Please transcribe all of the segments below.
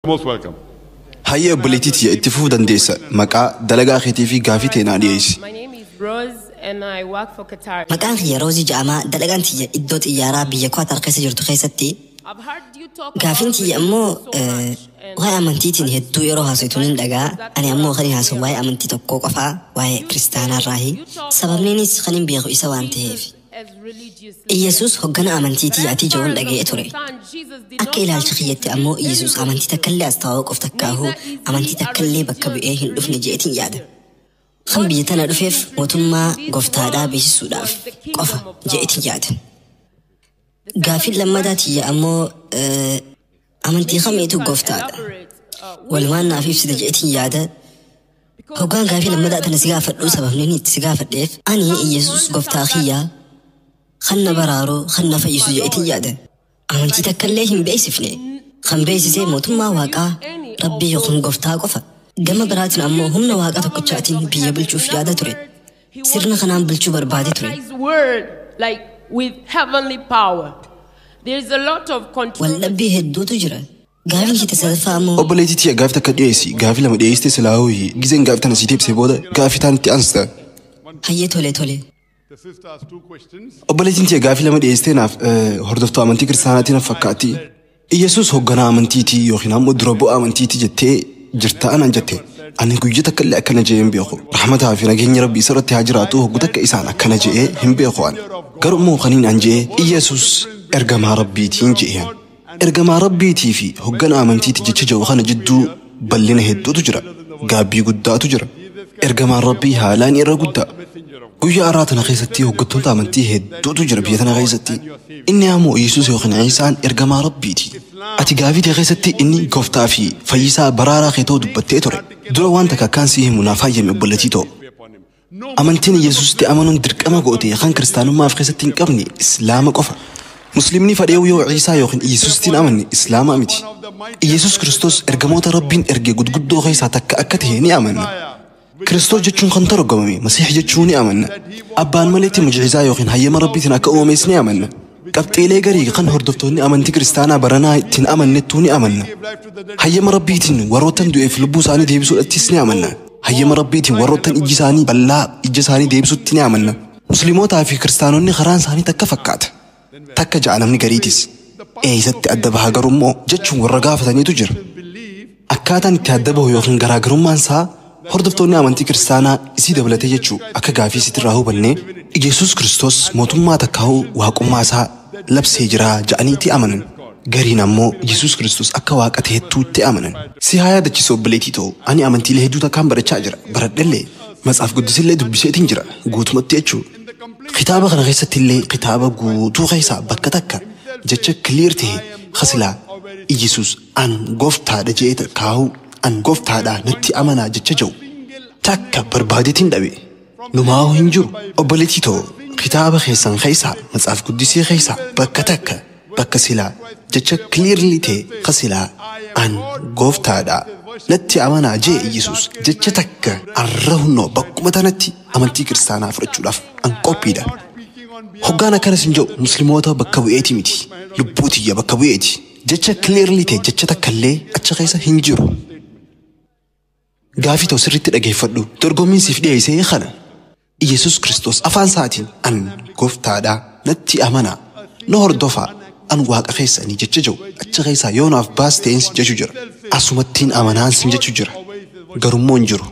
Most welcome. هيا بليتيتي اتفوق دنديسة مكا دلقا خيتي في قافي تينا ديس. My name is Rose and I work for Qatar. مكان هي روزي جاما دلقان تي إدوت إيارا بيكوا ترقيس جرتو خيستي. I've heard you talk قافين تي أمو وهي أمنتيتين هدو يروها سيتونين دقا أنا أمو غنيها سواي أمنتي تقوق أفا وهي كريستانا الراهي سبب نينيس خنين بيغو إسوان تهيفي إيسوس هقنا أمنتيتي أتي جون دقا يتوري أكا إلى الشخية أمو إيسوس أمنتي تكالي أستواق أفتكاهو أمنتي تكالي بكا بإيهن دفن جيتين يادا خم بيتنا رفيف وتما قفتادا بيسي سوداف قفا جيتين يادا قافل لما داتي أمو أمنتي خميتو قفتادا والوان نافيف سيدا جيتين يادا هقان قافل لما داتنا سيقافة لو سبب نيني تسيقافة ديف أني إيسوس قفتاخيا خلنا برارو خلنا فيسو جيتين يادا أمنتي تكاليهم بيسفني خم بيسي سي موتما واقع ربي يخن قفتا قفا قام براتنا أمو هم نواقع تكتشاتين بيا بلچو فيادا تريد سرنا خنام بلچو بربادي تريد like with heavenly power. There's a lot of control. والنبي هدو تجرى قافين شي تسالفة أمو بليتيتي قافي تكديسي قافي لما ديستي سلاوي جيزين قافي تنسيتي بسيبودا قافي تانتي أنستا. هيا تولي The sister has two questions. بليتيتي قافي لما ديستي ناف هردفتو أمنتي كرساناتي نفكاتي. إيسوس هقنا أمنتيتي يوخينا مدربو أمنتيتي جتي جرتا أنا جتي. أنا قجتك اللي أكنا جيم بيخو رحمتها في نجين ربي سرت هاجراته قدك إسان أكنا جي هم بيخوان قرب مو خنين عن جي إيسوس إرجما ربيتين جيهن إرجما ربيتي في هقنا أمنتيتي جتشجع وخنا جدو بلنا هدو تجرى قابي قدا تجرى إرجما ربي هالان يرى قدا ويا أراتنا غيزتي وقدتون تامنتي هدو تجرى بيتنا غيزتي إني أمو إيسوس يوخن عيسان إرجما ربيتي أتقافي تغيزتي إني قفتا في فيسا برارا خيتو دبتي توري دولا وانتكا كان سيه منافاية مبولتيتو أمنتين يسوس تي أمنون درك أما قوتي خان كريستانو ما أفخيستين قبني إسلام قفا مسلمني فريو يو عيسى يوخن يسوس تين أمني إسلام أمتي يسوس كريستوس إرقموت ربين إرقي قد دو غيسا تكا أكتهيني أمنا كريستوس جتشون خان ترقمي مسيح جتشوني أمنا أبان مليتي مجعزا يوخن هيما ربي تنا كأوميسني أمنا قبت إلي قريق خان هردفتوني أمنتي كريستانا برانا تين أمن نتوني أمنا هيما ربي تين وروتن دو إفلبو ساني ديبسو التسني أمنا هيما ربي تين وروتن إجساني بلا إجساني ديبسو التني أمنا مسلموتا في كريستانوني خران ساني تكا فكات تكا جعلمني قريتيس ست أدبها قرمو جتشون والرقافة تجر أكاتان تأدبه يوخن قراقرمان سا هردفتوني أمنتي كريستانا إسي دبلتي جتشو أكا قافي ستراهو بني إيسوس كريستوس موتم ما تكاو وحكم ما سا لبس هجرا جاني تي أمنن غارينا مو يسوع كريستوس أكا واقعته توت أمنن سيهايا دتشيسو بليتيتو أني أمنتي له هدوتا كام برتشاجر بردللي مساف قدس اللي دبشة تنجرا قوت متيجو خطابة غنغيسة اللي خطابة قوتو غيسة بكتكا جتشا كليرته خسلا يسوع أن قفتا دجيت كاو أن قفتا دا نتي أمنا جتشا جو تاكا بربادتين دبي نماو هنجو أبليتيتو خطابة خيسان خيسا مساف قدسي خيسا بكتكا بكسلا جتشا كليرلي تي خسلا أن قفتا دا نتي أمانا جي يسوس جتشا تكا الرهنو بكمتا نتي أمنتي كريستانا فرجو لف أن قوبي دا هقانا كان سنجو مسلموتا بكوئيتي ميتي لبوتي يا بكوئيتي جتشا كليرلي تي جتشا تكالي أتشا خيسا هنجرو قافي تو سريت لأجي فردو ترقو من سيفدي أيسي يخانا يسوس كريستوس أفان ساتين أن قفتا دا نتي أمانا نهر دفع أن واقع خيسا ني جتشجو أتشغيسا يوناف باس تينس جتشجر أسومتين أمانان سن جتشجر قرمون جرو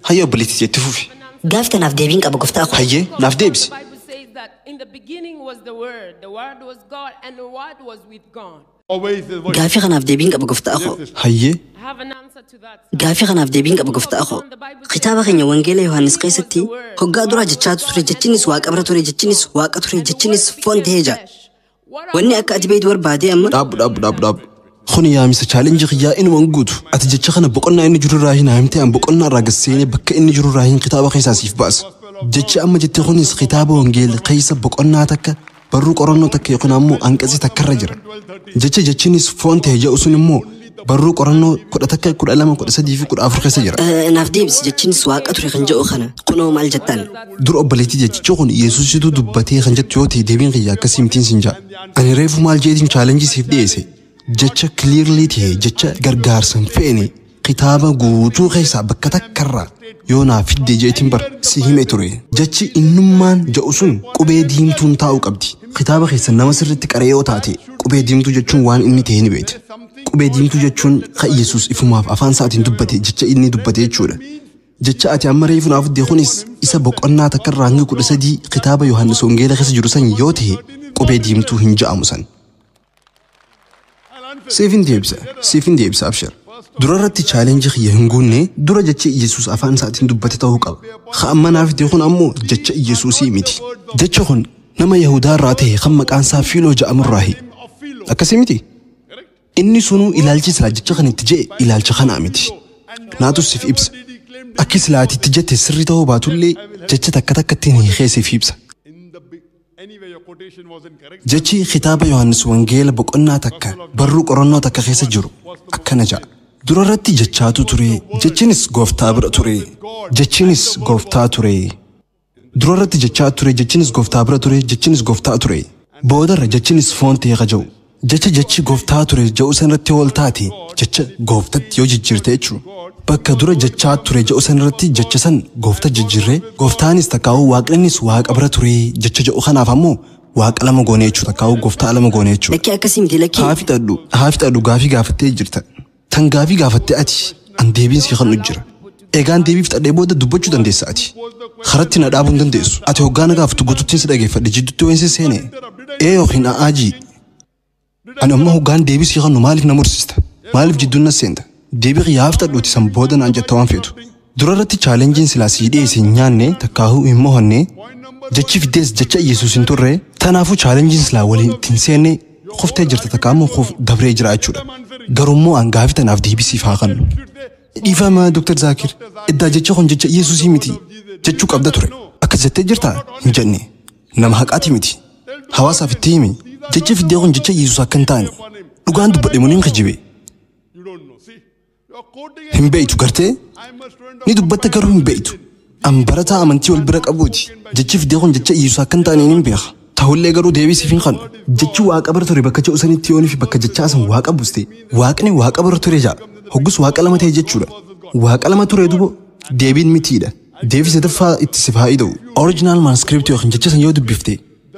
هيا بليتي جتفوفي قافتا ناف ديبين قبو قفتا أخو هيا ناف ديبسي In the beginning was the word was God, and the word was with God. قافي خناف ديبين قبو قفتا أخو هيا I have an answer to that. قافي خناف ديبين قبو قفتا أخو خطابة خنيا وانجيلا يوهانس قيستي هقا درا جتشاتو تري جتشنس واق أبرا تري جتشنس واق تري جتشنس فون تهيجا واني أكا أتبايد ور بعدي أما داب خوني يا ميسا تشالنج خيا إن وانقود أتجتشخنا بقولنا إني جرو راهين هامتي أم بقولنا راقسيني بكا إني جرو راهين خطابة خيسا سيف باس جتش أما جتي خونيس خطابة وانجيل قيسا بقولنا تكا برو قرنو تكا يقول أمو أنكسي تكرجر جتشنس فون تهيجا أسون أمو برو قرنو كل تكا كل ألم كل سدي في كل أفريقيا سجرا ناف ديبس جتشنس واق أتري خنجو خنا قنو مال جتان دور أبليتي جتشون يسوع جدو دبتي خنجت يوتي دبين خيا كسيمتين سنجا أنا ريفو مال جيدين تشالنج سيف ديسي jecha clearly ta'e jecha gargaarsan feene kitaaba guutuu keessaa bakka takkarraa yoo naa fidde jeetiin bar si hime ture jechi innummaan jedhu sun qubee diimtuun taa'uu qabdi kitaaba keessa nama sirriitti qaree yoo taate qubee diimtuu jechuun waan inni ta'e ni beekta qubee diimtuu jechuun kan Yesuus ifumaaf afaan isaatiin dubbate jecha inni dubbate jechuudha jecha ati amma reefu naaf fidde kunis isa boqonnaa takkarraa hanga 13 kitaaba Yohaannis Wangeela keessa jiru san yoo ta'e qubee diimtuu hin jedhamu san siifin deebisa abshir dura irratti chaalenjii xiyya hin guunne dura jecha Yesuus afaan isaatiin dubbate ta'uu qaba ka amma naaf fidde kun ammoo jecha Yesuusii miti jecha kun nama Yahudaa irraa ta'e kan maqaan isaa Fiiloo jedhamurraahi akkasii miti inni sunuu ilaalchi silaa jecha kan itti jedhe ilaalcha kanaa miti naatus siif ibsa akki silaatitti jette sirrii ta'uu baatullee jecha takka takkattiin hiikee siif ibsa jechi kitaaba Yohaannis Wangeela boqonnaa takka barruu qorannoo takka keessa jiru akkana jedha dura irratti jechaatu ture jechinis gooftaa bira ture jechinis gooftaa ture dura irratti jechaatu ture jechinis gooftaa bira ture jechinis gooftaa ture boodarra jechinis foon ta'ee qaja'u jechi gooftaa ture jedhu sanirratti ol taate jecha gooftatti yoo jijjiirte jechuudha bakka dura jechaa ture jedhu sanirratti jecha san goofta jijjiirree gooftaanis takkaa'uu waaqnis waaqa bira ture jecha jedhu kanaaf ammoo waaqa lama goonee jechuudha takkaa'uu gooftaa lama goonee jechuudha lakkii akkasii miti lakkii haa fixadhu gaafii gaafattee jirta tan gaafii gaafattee ati an deebiin si kan jira eegaan deebii fixadhee booda dubbachuu dandeessa ati karatti na dhaabuu hin dandeessu ati hoggaa na gaafatu gututtiin si dhageeffadhe jidduutti weensi seene yookiin aajii ani amma hoggaan deebii si kannu maaliif na mursiista maaliif jidduun na seenta deebii xiyyaa fixadhuuti san booda naan jetta waan feetu dura irratti chaalenjiin silaa sii dhiyeesse hin nyaanne takkaahuu hin mohanne jechi fiddees jecha Yesuus hin turre tanaafuu chaalenjiin silaa waliin ittiin seenne qoftee jirta takkaammoo qof dabree jira jechuudha garummoo an gaafii tanaaf deebisiif haa kannu dhiifama Dr. Zaakir iddaa jecha kun jecha Yesuusii miti jechuu qabda ture akkas jettee jirtaa hin jenne nama haqaati miti hawaasaaf itti himi jecha fiddee kun jecha Yesuus akka hin taane dhugaan dubbadhe muniin kijibe hin beeytu gartee ni dubbatta garuu hin beeytu an barataa amantii wal bira qabuuti jechi fiddee kun jecha Yesuus akka hin taane hin beeka ta'ullee garuu deebisiif hin kannu jechi waaqa bira ture bakka jedhu sanitti yoonii fi bakka jechaa san waaqa buuste waaqni waaqa bira ture jaa hoggus waaqa lama ta'e jechuudha waaqa lama ture dubo deebiin mitiidha deebii sadaffaa itti si faayida'u original manuscript yookiin jecha san yoo dubbifte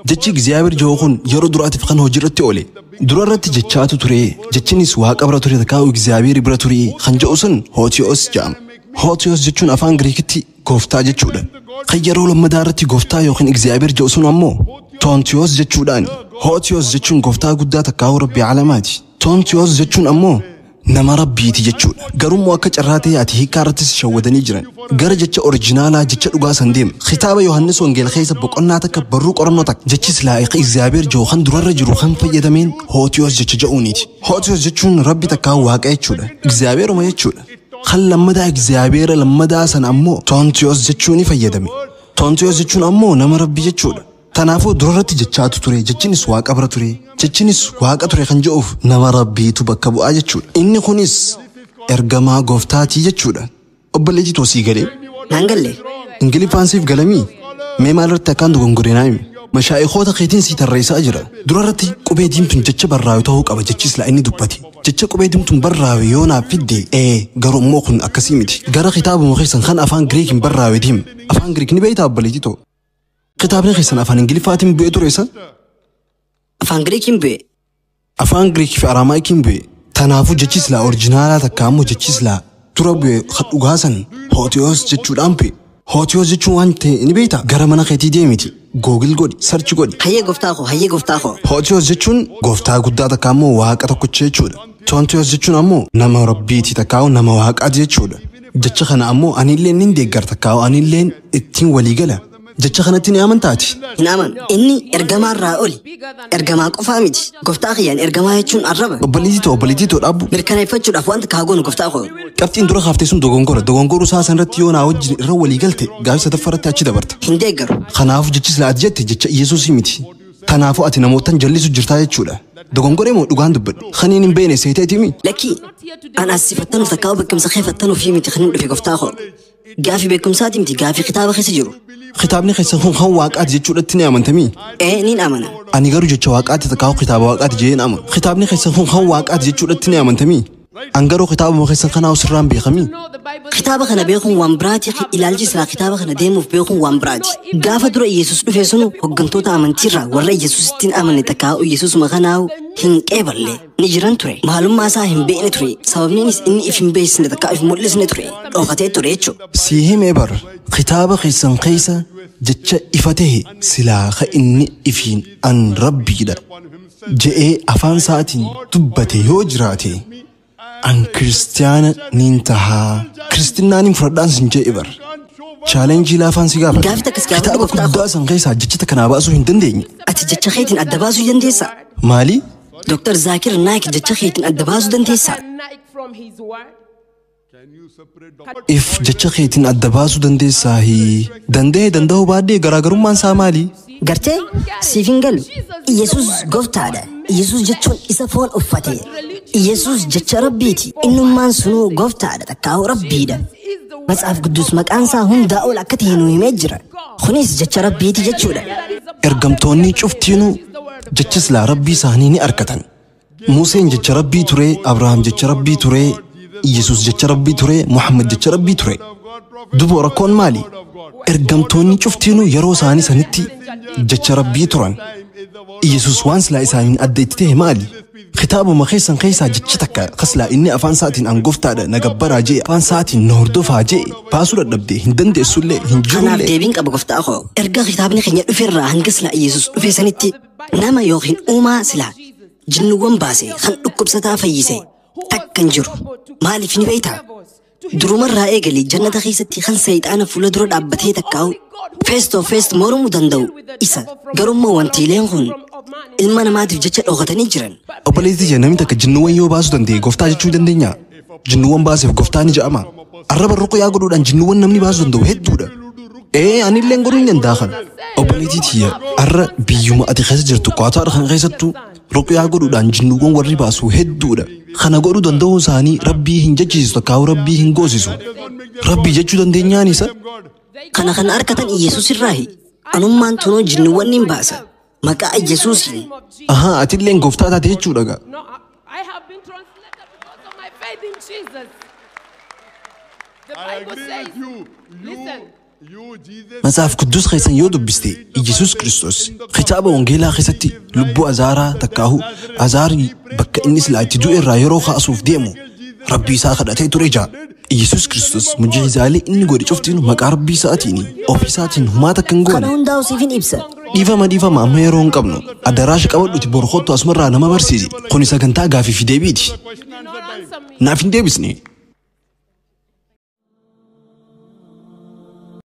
jechi Gizaabir jedhu kun yeroo duraatiif kan hojii irratti oole dura irratti jechaatu ture jechinis waaqa bira ture takkaa'u Gizaabir bira ture kan jedhu sun Hootiyoos jedhama Hootiyoos jechuun afaan Giriikitti gooftaa jechuudha kan yeroo lammadaa irratti gooftaa yookiin Gizaabir jedhu sun ammoo Toontiyoos jechuudhaan Hootiyoos jechuun gooftaa guddaa takkaa'u Rabbii Alamaati Toontiyoos jechuun ammoo nama rabbiiti jechuudha garummoo akka carraa ta'e ati hiikaa irrattis shawwadanii jiran gara jecha orijinaalaa jecha dhugaa san deema kitaaba Yohaannis Wangeela keessa boqonnaa takka barruu qorannoo takka jechi silaa'iqa Gizaabir jedhu kan durarra jiru kan fayyadameen Hootiyoos jecha jedhuuniiti Hootiyoos jechuun rabbi takkaa'u waaqa jechuudha Gizaabiruma jechuudha kan lammadaa Gizaabira lammadaa sana ammoo Toontiyoos jechuun fayyadame Toontiyoos jechuun ammoo nama rabbi jechuudha tanaafuu durarratti jechaatu ture jechinis waaqa bira ture jechinis waaqa ture kan jedhuuf nama rabbiitu bakka bu'aa jechuudha inni kunis ergamaa gooftaatii jechuudha obboleetii toosii galee naan galle ingiliffaansiif galamii mee maalirratti akkaan dogongoreenaa himi mashaayikoota keetiin sii tarreessaa jira durarratti qubee diimtuun jecha barraawe ta'uu qaba jechis laa inni dubbate jecha qubee diimtuun barraawe yoo naaf fidde garuu immoo kun akkasii miti gara kitaabuma keessan kan afaan Giriikiin barraawe diim afaan Giriik ni beeytaa obboleetii too kitaabni keessan afaan Ingiliffaatiin bu'ee ture isa afaan Giriikiin bu'e afaan Giriikii fi Araamaayikiin bu'e tanaafuu jechis laa orijinaalaa takka ammoo jechis laa dura bu'e kan dhugaasan Hootiyoos jechuudhaan bu'e Hootiyoos jechuun waan ta'e ni beeytaa gara mana keetii deemiti googil godhi sarchi godhi hayyee gooftaa koo Hootiyoos jechuun gooftaa guddaa takka ammoo waaqa tokkicha jechuudha Toontiyoos jechuun ammoo nama rabbiiti takkaa'u nama waaqaati jechuudha jecha kana ammoo anillee nin deeggar takkaa'u anillee ittiin walii gala jecha kanatti ni amantaati hin aman inni ergamaa irraa oli ergamaa qofaa miti gooftaa kiyyaan ergamaa jechuun arraba obboleetii too dhaabbu mirkaneeffachuudhaaf wanta kaagoonu gooftaa koo qabxiin dura kaaftee sun dogongoruu isaa sanirratti yoo naa wajjin irra walii galte gaafii sadaffaratti achi dabarta hin deeggaru kanaafuu jechis laa ati jette jecha Yesuusii miti tanaafuu ati namootan jallisu jirtaa jechuudha dogongoree moo dhugaan dubbadhu kaniin hin beene seeteetimi lakkii an asifattanuuf takkaa'u beekumsa keeffattanuuf miti kan hin dhufe gooftaa koo قافي بكم ساتي متي قافي خطابة خسجرو خطابني خيسن هون واقعات جتشو لتني أمنتمي إيه نين أمانة أني قالوا جتشو واقعات تكاو خطاب واقعات جين أمن خطابني خيسن هون واقعات جتشو لتني أمنتمي أنقروا خطاب مخيسن خنا وسران بيخمي خطابة خنا بيخون وان براتي إلى الجسر خطابة خنا ديمو بيخون وان براتي قافة درو يسوس نفسونو هقنطو تامن تيرا ورا يسوس تين أمن تكاو يسوس مغناو هن كيبرلي نجران تري معلوم ما ساهم بين تري سبب نينيس إني إفهم بيس نتكاو إف مولس نتري أو خطي تريتشو سيهم إبر خطابة خيسن خيسا جتشا إفته سلاخ إني إفين أن ربي دا جئ أفان ساتين تبتي يوجراتي أن كريستيانا نينتها كريستيانا نفردان سنجي إبر challenge لا فانسي قابل كتابة قداسا غيسا جتشتا كنا باسو هندنديني أتي جتشا خيتين أدباسو ينديسا مالي؟ دكتور زاكر نايك جتشا خيتين أدباسو دنديسا if jecha keetiin adda baasuu dandeessaa danda'uu baadhee garaagarummaan isaa maali? Gartee siif hin galu Yesuus gooftaadha. Yesuus jechuun isa foon uffate. Yesuus jecha rabbiiti. Innummaan sunuu gooftaadha takkaawu rabbiidha. Matsaaf Qudduus maqaan isaa hundaa ol akka ta'e nuu himee jira. Kunis jecha rabbiiti jechuudha. Ergamtoonni cuftiinuu jecha silaa rabbii isaanii ni argatan. Museen jecha rabbii ture, Abrahaam jecha rabbii ture, Yesuus jecha rabbii ture, Muhammad jecha rabbii ture. Dubo rakkoon maali? Ergamtoonni cuftiinuu yeroo isaanii sanitti jecha rabbii turan. Yesuus waan silaa isaaniin adda itti ta'e maali? Kitaabuma keessan keessaa jecha takka kaslaa inni afaan isaatiin angoftaadha nagabbaraa jee afaan isaatiin na hordofaa jee baasuu dadhabdee hin dandeessullee hin jirullee. Kanaaf deebiin qaba gooftaa koo. Erga kitaabni keenya dhufeerraa hanga silaa Yesuus dhufee sanitti nama yookiin uumaa silaa jinnuuwwan baasee kan dhukkubsataa fayyisee takka hin jiru. Maaliif ni beektaa? Durumarraa eegalee jannata keessatti kan seexaana fuula dura dhaabbatee takkaa'u face to face mormuu danda'u isa garummaa wantiileen kun ilma namaatiif jecha dhokatanii jiran. Obboleettii namni takka jinnuuwwan yoo baasuu danda'e gooftaa jechuu dandeenya. Jinnuuwwan baaseef gooftaa ni jedhama. Arraba ruqyaa godhuudhaan jinnuuwwan namni baasuu danda'u hedduudha. Anillee godhuu hin danda'a kana. Obboleettii tiyya arra biyyuma ati keessa jirtu Qaataar kan keessattuu ruqyaa godhuudhaan jinnuuwwan warri baasuu hedduudha. Kana godhuu danda'uu isaanii rabbii hin jechisiisu takkaawu rabbii hin goosisu. Rabbii jechuu dandeenyaan isa. Kana kan argatan Yesuus irraahi. Anummaan tunoo jinnuuwwan hin baasa. Maqaa Yesuusiin. Atillee gooftaa taate jechuudha gaa. I have been translated because of my faith in Jesus. The Bible says, listen. Matsaaf Qudduus keessan yoo dubbiste Yesuus Kiristoos kitaaba wangeelaa keessatti lubbuu azaaraa takkaahu azaarii bakka inni silaa itti du'e irraa yeroo kaasuuf deemu rabbii isaa kadhatee ture jaa. Yesuus Kiristoos mujiizaalee inni godhe cuftiin maqaa rabbii isaatiin ofii isaatiin humaa takka hin goone. Kana hundaa'u siif hin ibsa. Dhiifama amma yeroo hin qabnu addaraasha qabadhuti borkottu asumarraa nama barsiisi. Kuni sagantaa gaafii fi deebiiti. Naaf hin deebisne.